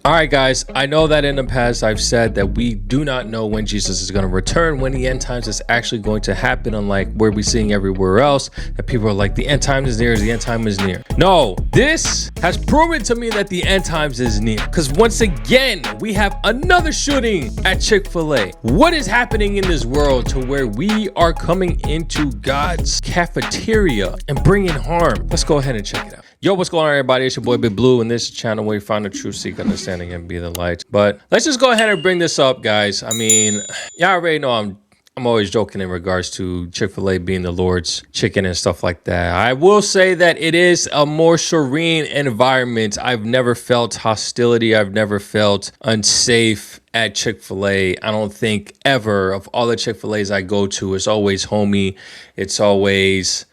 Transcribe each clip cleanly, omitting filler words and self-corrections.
All right, guys, I know that in the past I've said that we do not know when Jesus is going to return, when the end times is actually going to happen, unlike where we're seeing everywhere else, that people are like, the end time is near, the end time is near. No, this has proven to me that the end times is near, because once again, we have another shooting at Chick-fil-A. What is happening in this world to where we are coming into God's cafeteria and bringing harm? Let's go ahead and check it out. Yo, what's going on, everybody? It's your boy Big Blue, and this is the channel where you find the truth, seek understanding, and be the light. But let's just go ahead and bring this up, guys. I mean, y'all already know I'm always joking in regards to Chick-fil-A being the Lord's chicken and stuff like that. I will say that it is a more serene environment. I've never felt hostility. I've never felt unsafe at Chick-fil-A. I don't think ever. Of all the Chick-fil-A's I go to, it's always homey. It's always,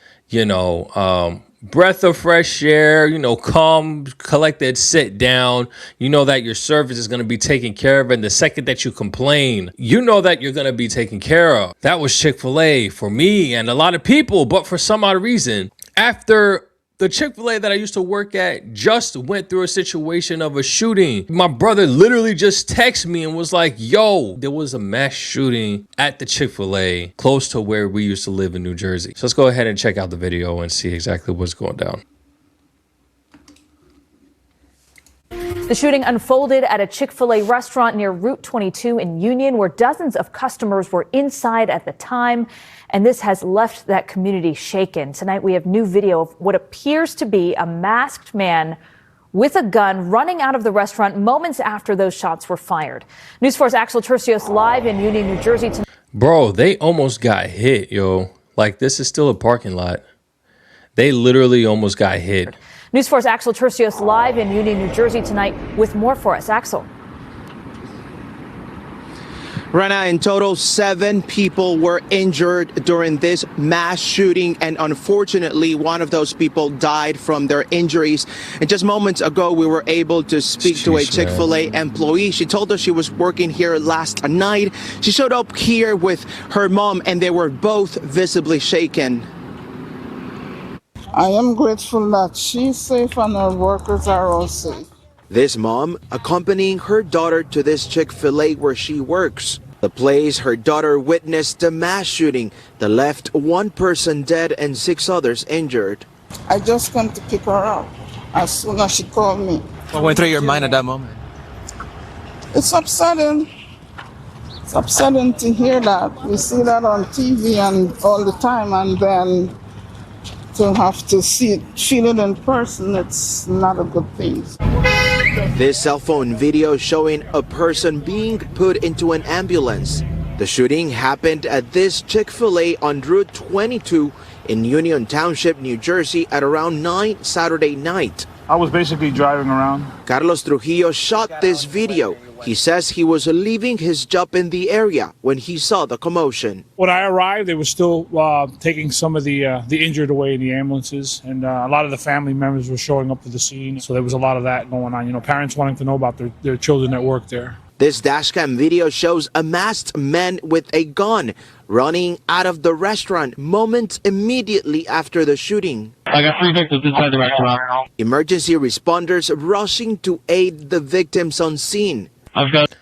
breath of fresh air, calm, collected, sit down. You know that your service is going to be taken care of. And the second that you complain, you know that you're going to be taken care of. That was Chick-fil-A for me and a lot of people. But for some odd reason, after the Chick-fil-A that I used to work at just went through a situation of a shooting, my brother literally just texted me and was like, yo, there was a mass shooting at the Chick-fil-A close to where we used to live in New Jersey. So let's go ahead and check out the video and see exactly what's going down. The shooting unfolded at a Chick-fil-A restaurant near Route 22 in Union, where dozens of customers were inside at the time. And this has left that community shaken. Tonight, we have new video of what appears to be a masked man with a gun running out of the restaurant moments after those shots were fired. News 4's Axel Tercios live in Union, New Jersey tonight. Bro, they almost got hit, yo. Like, this is still a parking lot. They literally almost got hit. News 4's Axel Tercios live in Union, New Jersey tonight with more for us. Axel. Right now, in total, 7 people were injured during this mass shooting, and unfortunately, one of those people died from their injuries. And just moments ago, we were able to speak to a Chick-fil-A employee. She told us she was working here last night. She showed up here with her mom, and they were both visibly shaken. I am grateful that she's safe and her workers are all safe. This mom accompanying her daughter to this Chick-fil-A where she works. The place her daughter witnessed the mass shooting that left 1 person dead and 6 others injured. I just come to pick her up as soon as she called me. What went through your mind at that moment? It's upsetting. It's upsetting to hear that. We see that on TV and all the time, and then to have to see it, feel it in person, it's not a good thing. This cell phone video showing a person being put into an ambulance. The shooting happened at this Chick-fil-A on Route 22 in Union Township, New Jersey at around 9 Saturday night. I was basically driving around. Carlos Trujillo shot this video. He says he was leaving his job in the area when he saw the commotion. When I arrived, they were still taking some of the injured away in the ambulances, and a lot of the family members were showing up to the scene. So there was a lot of that going on. Parents wanting to know about their children that work there. This dashcam video shows a masked man with a gun running out of the restaurant moments immediately after the shooting. I got 3 victims inside the restaurant. Emergency responders rushing to aid the victims on scene. I've got...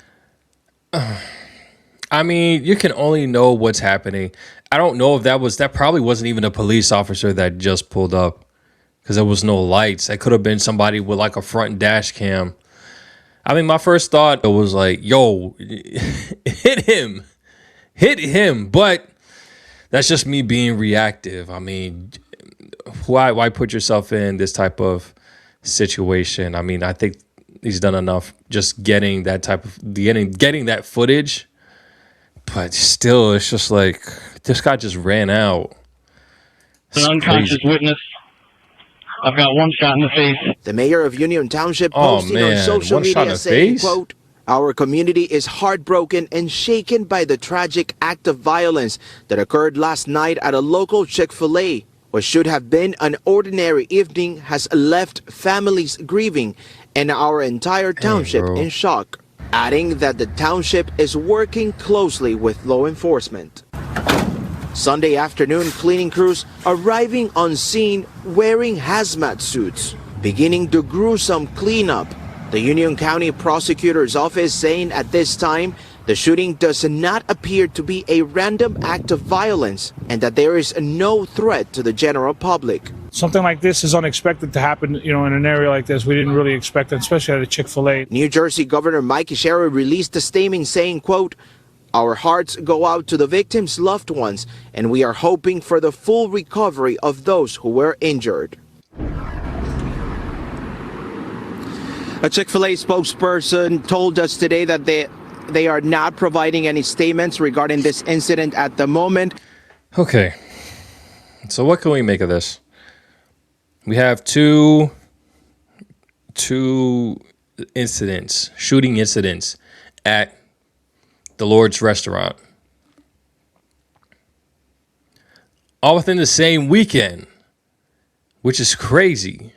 I mean, you can only know what's happening. I don't know if that probably wasn't even a police officer that just pulled up, because there was no lights. It could have been somebody with like a front dash cam. I mean, my first thought was like, yo, hit him. But that's just me being reactive. I mean, why put yourself in this type of situation? I mean, I think he's done enough just getting that getting that footage. But still, it's just like, this guy just ran out. An unconscious witness. I've got 1 shot in the face. The mayor of Union Township posted on social media saying, quote, "Our community is heartbroken and shaken by the tragic act of violence that occurred last night at a local Chick-fil-A. What should have been an ordinary evening has left families grieving and our entire township in shock," adding that the township is working closely with law enforcement. Sunday afternoon, cleaning crews arriving on scene wearing hazmat suits, beginning the gruesome cleanup. The Union County Prosecutor's Office saying at this time the shooting does not appear to be a random act of violence and that there is no threat to the general public. Something like this is unexpected to happen, in an area like this. We didn't really expect it, especially at a Chick-fil-A. New Jersey Governor Mike Sherry released a statement saying, quote, "Our hearts go out to the victims' loved ones, and we are hoping for the full recovery of those who were injured." A Chick-fil-A spokesperson told us today that they are not providing any statements regarding this incident at the moment. Okay, so what can we make of this? We have two incidents, shooting incidents at the Lord's restaurant, all within the same weekend, which is crazy.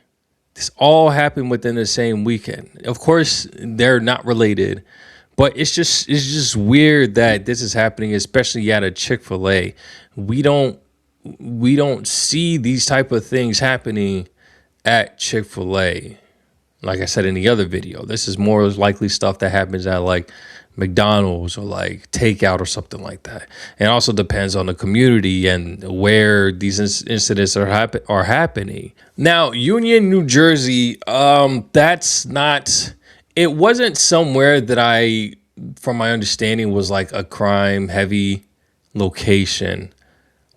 This all happened within the same weekend. Of course, they're not related, but it's just weird that this is happening, especially at a Chick-fil-A. We don't see these type of things happening at Chick-fil-A. Like I said in the other video, this is more likely stuff that happens at like McDonald's or like takeout or something like that. It also depends on the community and where these incidents are happening. Now, Union, New Jersey, it wasn't somewhere that from my understanding, was like a crime heavy location.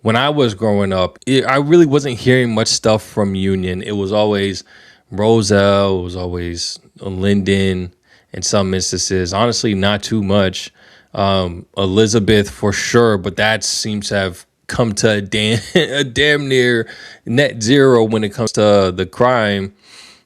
When I was growing up, I really wasn't hearing much stuff from Union. It was always Roselle, it was always Linden in some instances. Honestly, not too much. Elizabeth for sure, but that seems to have come to a damn near net zero when it comes to the crime,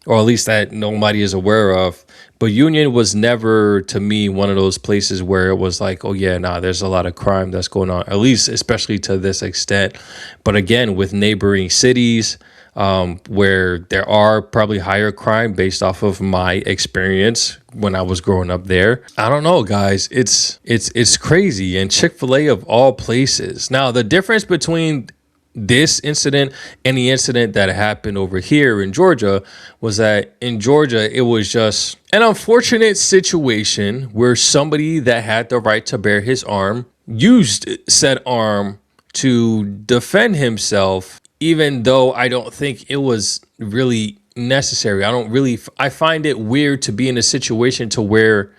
or at least that nobody is aware of. But Union was never, to me, one of those places where it was like, oh yeah, nah, there's a lot of crime that's going on, at least especially to this extent. But again, with neighboring cities, where there are probably higher crime based off of my experience when I was growing up there. I don't know, guys. It's crazy. And Chick-fil-A of all places. Now, the difference between this incident and the incident that happened over here in Georgia was that in Georgia, it was just an unfortunate situation where somebody that had the right to bear his arm used said arm to defend himself, even though I don't think it was really necessary. I find it weird to be in a situation to where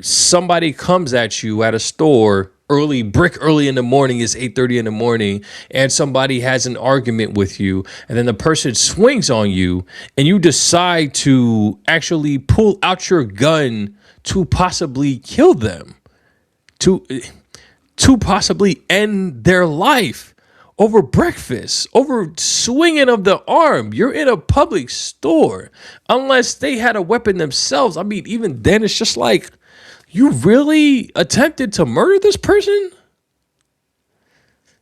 somebody comes at you at a store early in the morning, is 8:30 in the morning, and somebody has an argument with you, and then the person swings on you, and you decide to actually pull out your gun to possibly kill them, to possibly end their life over breakfast, over swinging of the arm. You're in a public store, unless they had a weapon themselves. I mean, even then, it's just like, you really attempted to murder this person?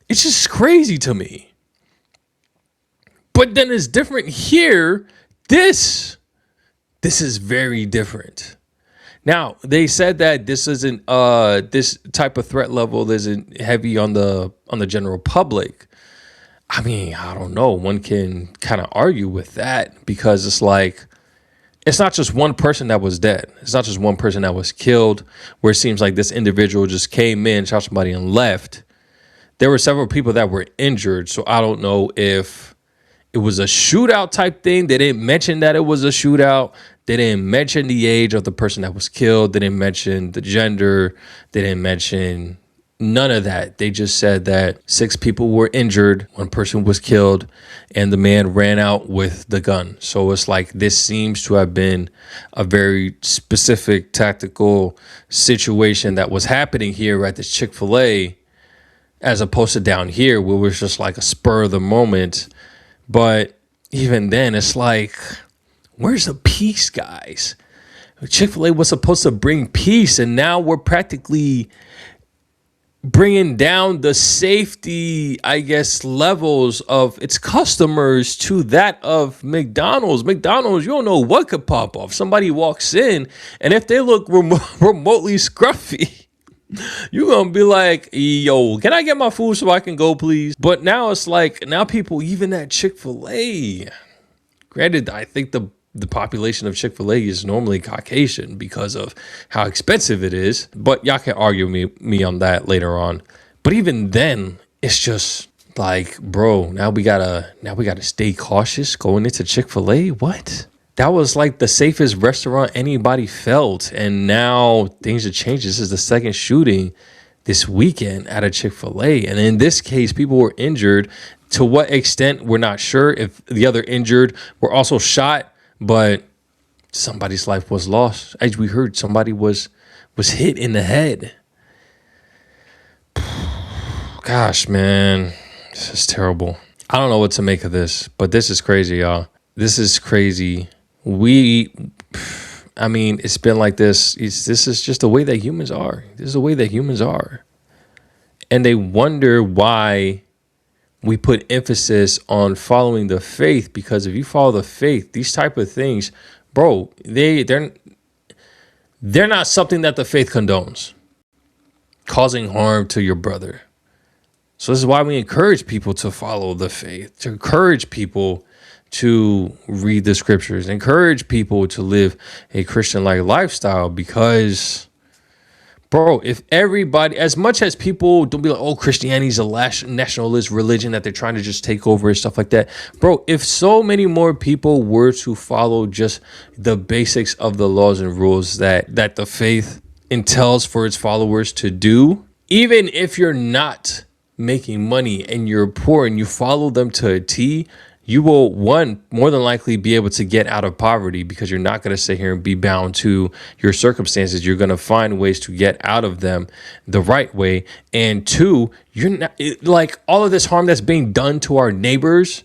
It's just crazy to me. But then it's different here. This is very different. Now, they said that this isn't this type of threat level isn't heavy on the general public. I mean, I don't know. One can kind of argue with that, because it's like, it's not just one person that was dead. It's not just one person that was killed, where it seems like this individual just came in, shot somebody, and left. There were several people that were injured. So I don't know if it was a shootout type thing. They didn't mention that it was a shootout. They didn't mention the age of the person that was killed. They didn't mention the gender. They didn't mention none of that. They just said that 6 people were injured, 1 person was killed, and the man ran out with the gun. So it's like, this seems to have been a very specific tactical situation that was happening here at this Chick-fil-A, as opposed to down here where it was just like a spur of the moment. But even then, it's like, where's the peace, guys? Chick-fil-A was supposed to bring peace, and now we're practically bringing down the safety, I guess, levels of its customers to that of McDonald's. McDonald's, you don't know what could pop off. Somebody walks in, and if they look remotely scruffy, you're going to be like, yo, can I get my food so I can go, please? But now it's like, now people, even at Chick-fil-A, granted, I think the the population of Chick-fil-A is normally Caucasian because of how expensive it is. But y'all can argue me on that later on. But even then, it's just like, bro, now we gotta stay cautious going into Chick-fil-A. What? That was like the safest restaurant anybody felt, and now things have changed. This is the second shooting this weekend at a Chick-fil-A, and in this case, people were injured. To what extent, we're not sure. If the other injured were also shot, but somebody's life was lost. As we heard, somebody was hit in the head. Gosh, man, this is terrible. I don't know what to make of this, but this is crazy, y'all. This is crazy. I mean, it's been like this. This is just the way that humans are. This is the way that humans are. And they wonder why we put emphasis on following the faith, because if you follow the faith, these type of things, bro, they're not something that the faith condones. Causing harm to your brother. So this is why we encourage people to follow the faith, to encourage people to read the scriptures, encourage people to live a Christian-like lifestyle, because, bro, if everybody, as much as people don't be like, oh, Christianity is a nationalist religion that they're trying to just take over and stuff like that, bro, if so many more people were to follow just the basics of the laws and rules that the faith entails for its followers to do, even if you're not making money and you're poor and you follow them to a T, you will, one, more than likely be able to get out of poverty, because you're not going to sit here and be bound to your circumstances. You're going to find ways to get out of them the right way. And two, you're not, like, all of this harm that's being done to our neighbors,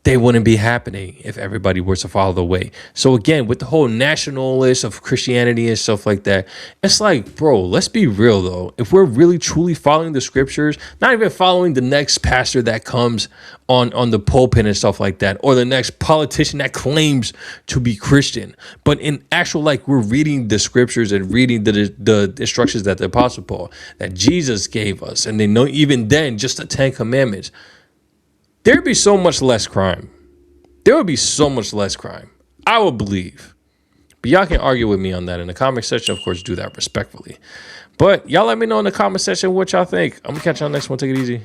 they wouldn't be happening if everybody were to follow the way. So again, with the whole nationalist of Christianity and stuff like that, it's like, bro, let's be real though. If we're really truly following the scriptures, not even following the next pastor that comes on the pulpit and stuff like that, or the next politician that claims to be Christian, but in actual, like, we're reading the scriptures and reading the instructions that the Apostle Paul, that Jesus gave us, and they know even then just the 10 Commandments, there'd be so much less crime. There would be so much less crime, I would believe. But y'all can argue with me on that in the comment section. Of course, do that respectfully. But y'all let me know in the comment section what y'all think. I'm going to catch y'all next one. Take it easy.